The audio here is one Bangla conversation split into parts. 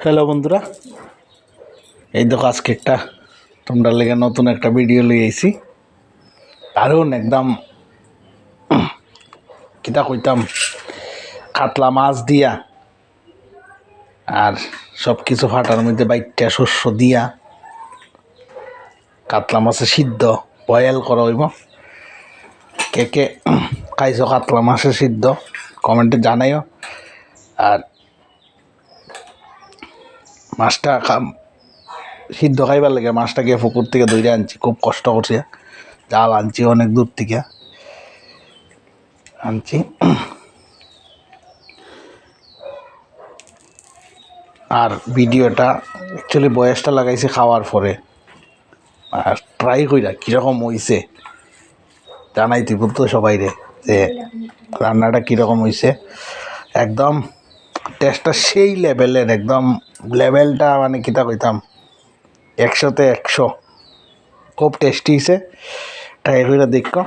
হ্যালো বন্ধুরা, এই দেখো আজকে একটা তোমরা লেগে নতুন একটা ভিডিও লিয়ে আইছি। দারুণ একদম কিতা কইতাম, কাতলা মাছ দিয়া আর সব কিছু ফাটার মধ্যে বাইটটা শস্য দিয়া কাতলা মাছের সিদ্ধ বয়েল করা হইব। কে কে খাইছো কাতলা মাছের সিদ্ধ কমেন্টে জানাইও। আর মাছটা সিদ্ধ খাইবার লাগে মাছটাকে পুকুর থেকে ধরে আনছি, খুব কষ্ট করছি, জাল আনছি অনেক দূর থেকে আনছি। আর ভিডিওটা অ্যাকচুয়ালি বয়সটা লাগাইছি খাওয়ার পরে, আর ট্রাই কইরা কীরকম হইছে জানাইতে বলতো সবাই রে যে রান্নাটা কীরকম হইছে। একদম টেস্টটা সেই লেভেলের, একদম লেভেলটা মানে কিতা কইতাম 100-তে 100, খুব টেস্টি হয়েছে। ট্রাই করে দেখো,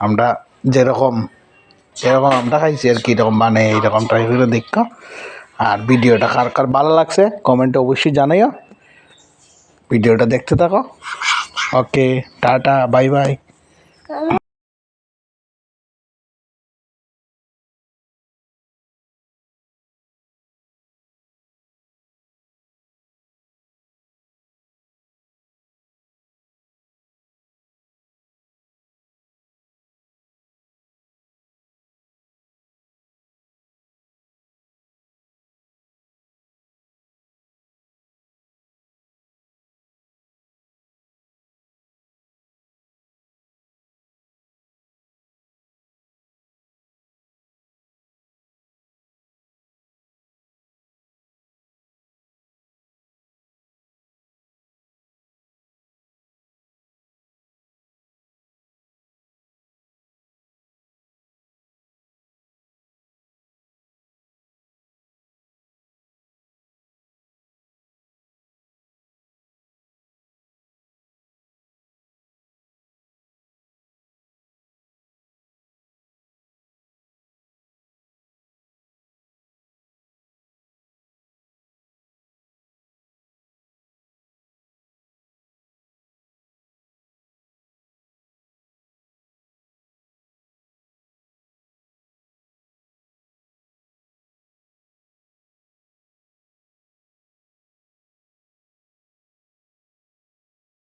আমরা যেরকম আমরা খাইছি আর কি এরকম মানে এইরকম ট্রাই করে দেখো। আর ভিডিওটা কার কার ভালো লাগছে কমেন্টে অবশ্যই জানাইও। ভিডিওটা দেখতে থাকো। ওকে, টাটা, বাই বাই।